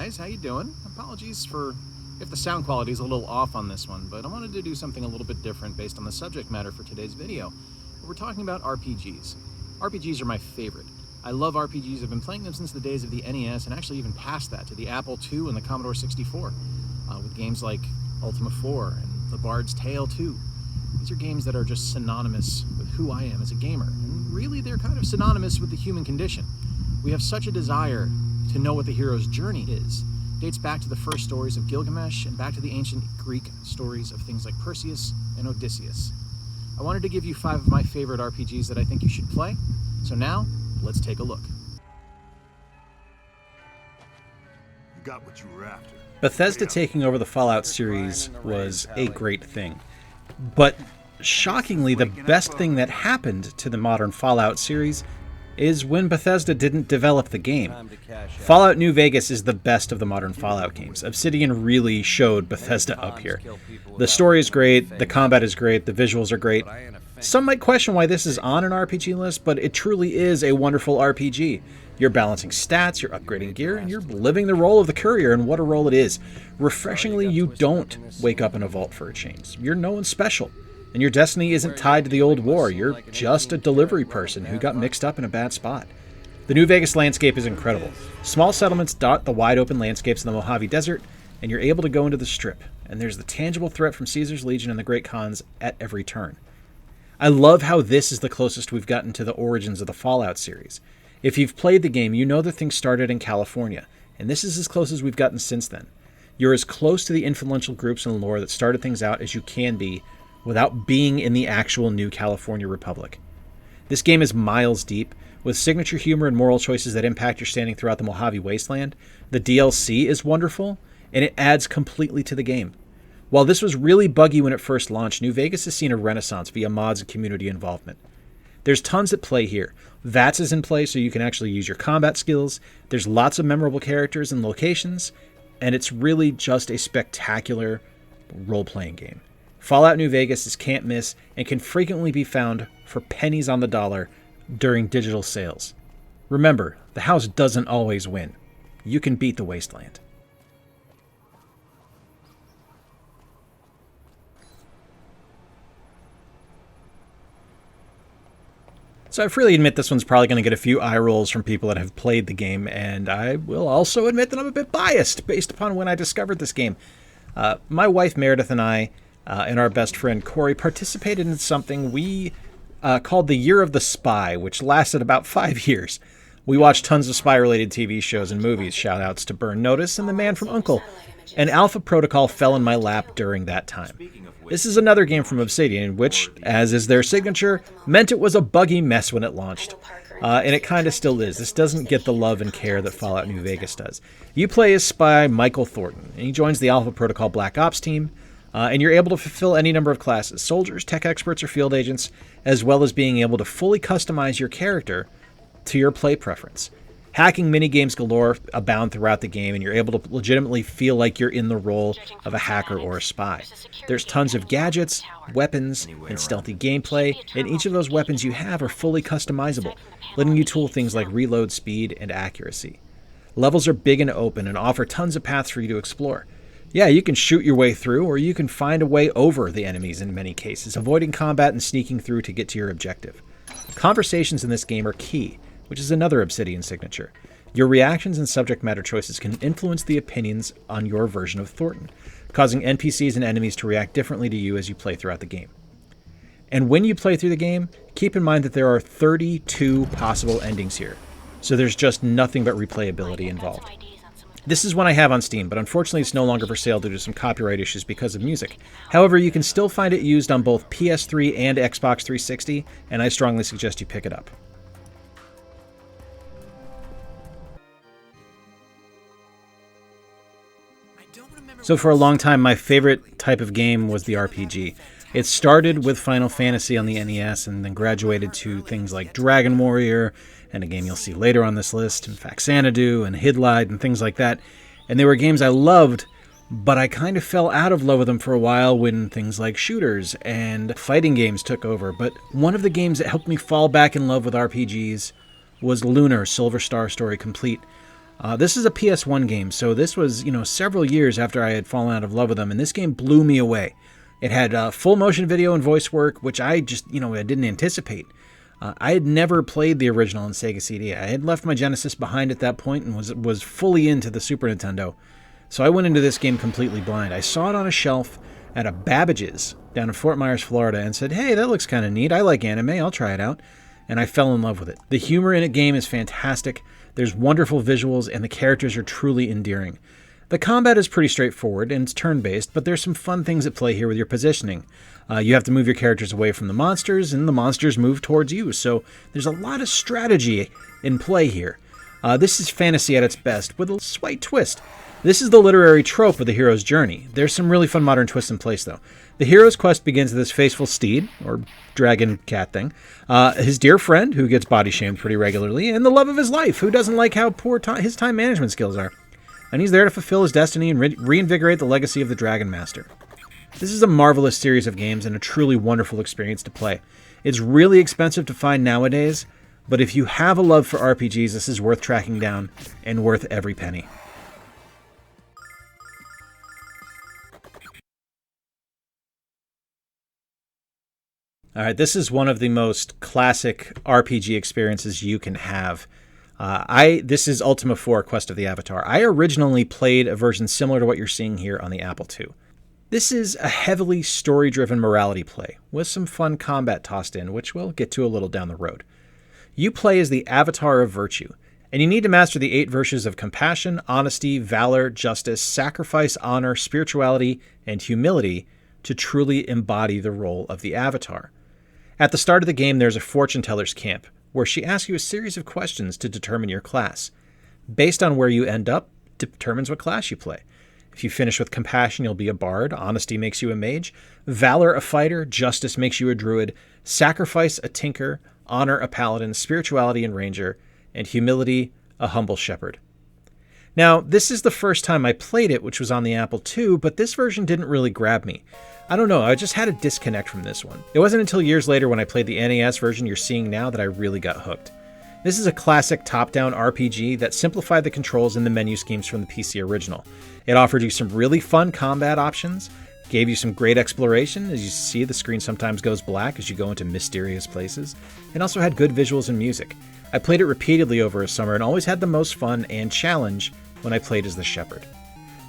guys, how you doing? Apologies for if the sound quality is a little off on this one, but I wanted to do something a little bit different based on the subject matter for today's video. We're talking about RPGs. RPGs are my favorite. I love RPGs. I've been playing them since the days of the NES, and actually even past that to the Apple II and the Commodore 64, with games like Ultima 4 and The Bard's Tale 2. These are games that are just synonymous with who I am as a gamer, and really they're kind of synonymous with the human condition. We have such a desire to know what the hero's journey is. It dates back to the first stories of Gilgamesh and back to the ancient Greek stories of things like Perseus and Odysseus. I wanted to give you 5 of my favorite RPGs that I think you should play. So now, let's take a look. You got what you were after. Bethesda taking over the Fallout series was a great thing. But shockingly, the best thing that happened to the modern Fallout series is when Bethesda didn't develop the game. Fallout New Vegas is the best of the modern Fallout games. Obsidian really showed Bethesda up here. The story is great, the combat is great, the visuals are great. Some might question why this is on an RPG list, but it truly is a wonderful RPG. You're balancing stats, you're upgrading gear, and you're living the role of the courier, and what a role it is. Refreshingly, you don't wake up in a vault for a change. You're no one special. And your destiny isn't tied to the old war. You're just a delivery person who got mixed up in a bad spot. The New Vegas landscape is incredible. Small settlements dot the wide open landscapes in the Mojave Desert, and you're able to go into the Strip. And there's the tangible threat from Caesar's Legion and the Great Khans at every turn. I love how this is the closest we've gotten to the origins of the Fallout series. If you've played the game, you know that things started in California, and this is as close as we've gotten since then. You're as close to the influential groups in lore that started things out as you can be without being in the actual new California Republic. This game is miles deep, with signature humor and moral choices that impact your standing throughout the Mojave Wasteland. The DLC is wonderful, and it adds completely to the game. While this was really buggy when it first launched, New Vegas has seen a renaissance via mods and community involvement. There's tons at play here. VATS is in play so you can actually use your combat skills. There's lots of memorable characters and locations, and it's really just a spectacular role-playing game. Fallout New Vegas is can't miss and can frequently be found for pennies on the dollar during digital sales. Remember, the house doesn't always win. You can beat the wasteland. So I freely admit this one's probably going to get a few eye rolls from people that have played the game, and I will also admit that I'm a bit biased based upon when I discovered this game. My wife Meredith and I and our best friend Corey participated in something we called the Year of the Spy, which lasted about 5 years. We watched tons of spy-related TV shows and movies, shout-outs to Burn Notice and The Man from U.N.C.L.E., and Alpha Protocol fell in my lap during that time. This is another game from Obsidian, which, as is their signature, meant it was a buggy mess when it launched. And it kind of still is. This doesn't get the love and care that Fallout New Vegas does. You play as spy Michael Thornton, and he joins the Alpha Protocol Black Ops team, and you're able to fulfill any number of classes, soldiers, tech experts, or field agents, as well as being able to fully customize your character to your play preference. Hacking minigames galore abound throughout the game, and you're able to legitimately feel like you're in the role of a hacker or a spy. There's tons of gadgets, weapons, and stealthy gameplay, and each of those weapons you have are fully customizable, letting you tool things like reload speed and accuracy. Levels are big and open and offer tons of paths for you to explore. Yeah, you can shoot your way through, or you can find a way over the enemies in many cases, avoiding combat and sneaking through to get to your objective. Conversations in this game are key, which is another Obsidian signature. Your reactions and subject matter choices can influence the opinions on your version of Thornton, causing NPCs and enemies to react differently to you as you play throughout the game. And when you play through the game, keep in mind that there are 32 possible endings here, so there's just nothing but replayability involved. This is one I have on Steam, but unfortunately it's no longer for sale due to some copyright issues because of music. However, you can still find it used on both PS3 and Xbox 360, and I strongly suggest you pick it up. So for a long time, my favorite type of game was the RPG. It started with Final Fantasy on the NES and then graduated to things like Dragon Warrior, and a game you'll see later on this list, and Xanadu and Hidlide and things like that. And they were games I loved, but I kind of fell out of love with them for a while when things like shooters and fighting games took over. But one of the games that helped me fall back in love with RPGs was Lunar, Silver Star Story Complete. This is a PS1 game, so this was, several years after I had fallen out of love with them, and this game blew me away. It had full motion video and voice work, which I just, I didn't anticipate. I had never played the original on Sega CD. I had left my Genesis behind at that point and was fully into the Super Nintendo. So I went into this game completely blind. I saw it on a shelf at a Babbage's down in Fort Myers, Florida, and said, hey, that looks kind of neat. I like anime. I'll try it out. And I fell in love with it. The humor in the game is fantastic. There's wonderful visuals, and the characters are truly endearing. The combat is pretty straightforward, and it's turn-based, but there's some fun things at play here with your positioning. You have to move your characters away from the monsters, and the monsters move towards you, so there's a lot of strategy in play here. This is fantasy at its best, with a slight twist. This is the literary trope of the hero's journey. There's some really fun modern twists in place, though. The hero's quest begins with his faithful steed, or dragon cat thing, his dear friend, who gets body-shamed pretty regularly, and the love of his life, who doesn't like how poor his time management skills are. And he's there to fulfill his destiny and reinvigorate the legacy of the Dragon Master. This is a marvelous series of games and a truly wonderful experience to play. It's really expensive to find nowadays, but if you have a love for RPGs, this is worth tracking down and worth every penny. All right, this is one of the most classic RPG experiences you can have. This is Ultima 4, Quest of the Avatar. I originally played a version similar to what you're seeing here on the Apple II. This is a heavily story-driven morality play, with some fun combat tossed in, which we'll get to a little down the road. You play as the Avatar of Virtue, and you need to master the 8 virtues of compassion, honesty, valor, justice, sacrifice, honor, spirituality, and humility to truly embody the role of the Avatar. At the start of the game, there's a fortune teller's camp, where she asks you a series of questions to determine your class. Based on where you end up, determines what class you play. If you finish with compassion, you'll be a bard, honesty makes you a mage, valor a fighter, justice makes you a druid, sacrifice a tinker, honor a paladin, spirituality and ranger, and humility a humble shepherd. Now, this is the first time I played it, which was on the Apple II, but this version didn't really grab me. I don't know, I just had a disconnect from this one. It wasn't until years later when I played the NES version you're seeing now that I really got hooked. This is a classic top-down RPG that simplified the controls and the menu schemes from the PC original. It offered you some really fun combat options, gave you some great exploration. As you see, the screen sometimes goes black as you go into mysterious places, and also had good visuals and music. I played it repeatedly over a summer and always had the most fun and challenge when I played as the shepherd.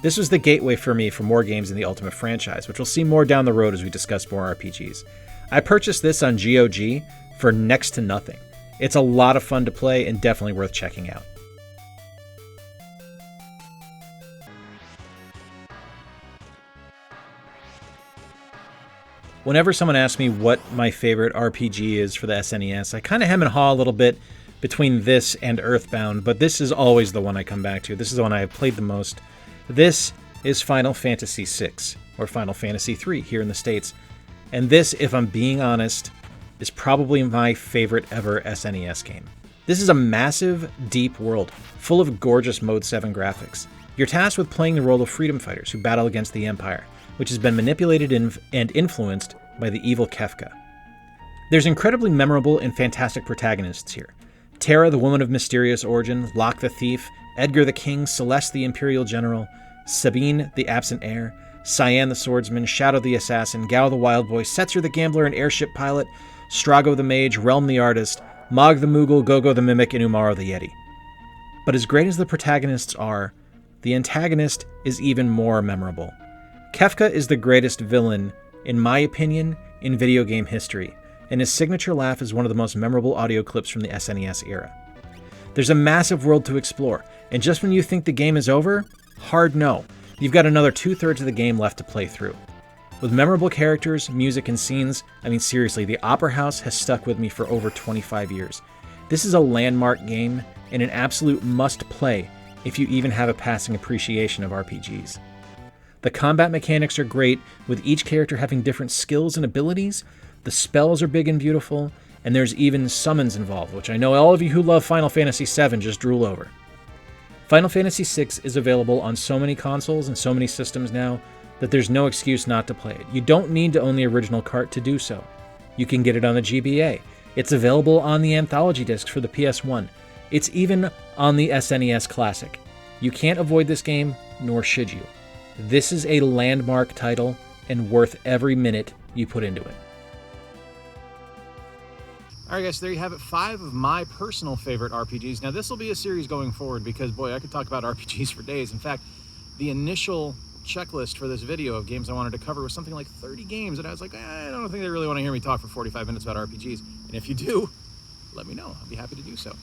This was the gateway for me for more games in the Ultima franchise, which we'll see more down the road as we discuss more RPGs. I purchased this on GOG for next to nothing. It's a lot of fun to play and definitely worth checking out. Whenever someone asks me what my favorite RPG is for the SNES, I kind of hem and haw a little bit between this and Earthbound, but this is always the one I come back to. This is the one I have played the most. This is Final Fantasy VI, or Final Fantasy III here in the States. And this, if I'm being honest, is probably my favorite ever SNES game. This is a massive, deep world, full of gorgeous Mode 7 graphics. You're tasked with playing the role of freedom fighters who battle against the Empire, which has been manipulated and influenced by the evil Kefka. There's incredibly memorable and fantastic protagonists here. Terra, the woman of mysterious origin, Locke the thief, Edgar the king, Celeste the imperial general, Sabine the absent heir, Cyan the swordsman, Shadow the assassin, Gao the wild boy, Setzer the gambler and airship pilot, Strago the mage, Relm the artist, Mog the Moogle, Gogo the mimic, and Umaro the yeti. But as great as the protagonists are, the antagonist is even more memorable. Kefka is the greatest villain, in my opinion, in video game history, and his signature laugh is one of the most memorable audio clips from the SNES era. There's a massive world to explore, and just when you think the game is over, hard no. You've got another 2/3 of the game left to play through. With memorable characters, music, and scenes, I mean seriously, the Opera House has stuck with me for over 25 years. This is a landmark game, and an absolute must-play if you even have a passing appreciation of RPGs. The combat mechanics are great, with each character having different skills and abilities. The spells are big and beautiful, and there's even summons involved, which I know all of you who love Final Fantasy VII just drool over. Final Fantasy VI is available on so many consoles and so many systems now that there's no excuse not to play it. You don't need to own the original cart to do so. You can get it on the GBA. It's available on the anthology discs for the PS1. It's even on the SNES Classic. You can't avoid this game, nor should you. This is a landmark title and worth every minute you put into it. Alright guys, so there you have it, 5 of my personal favorite RPGs. Now this will be a series going forward because, boy, I could talk about RPGs for days. In fact, the initial checklist for this video of games I wanted to cover was something like 30 games, and I was like, I don't think they really want to hear me talk for 45 minutes about RPGs. And if you do, let me know. I'd be happy to do so.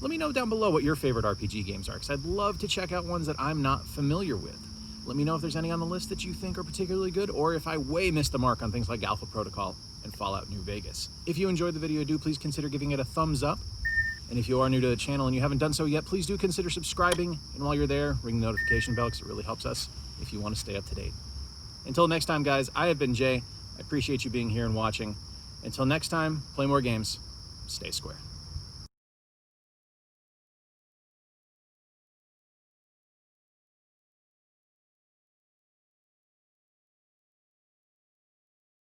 Let me know down below what your favorite RPG games are, because I'd love to check out ones that I'm not familiar with. Let me know if there's any on the list that you think are particularly good, or if I way missed the mark on things like Alpha Protocol and Fallout New Vegas. If you enjoyed the video, do please consider giving it a thumbs up. And if you are new to the channel and you haven't done so yet, please do consider subscribing. And while you're there, ring the notification bell, because it really helps us if you want to stay up to date. Until next time, guys, I have been Jay. I appreciate you being here and watching. Until next time, play more games. Stay square.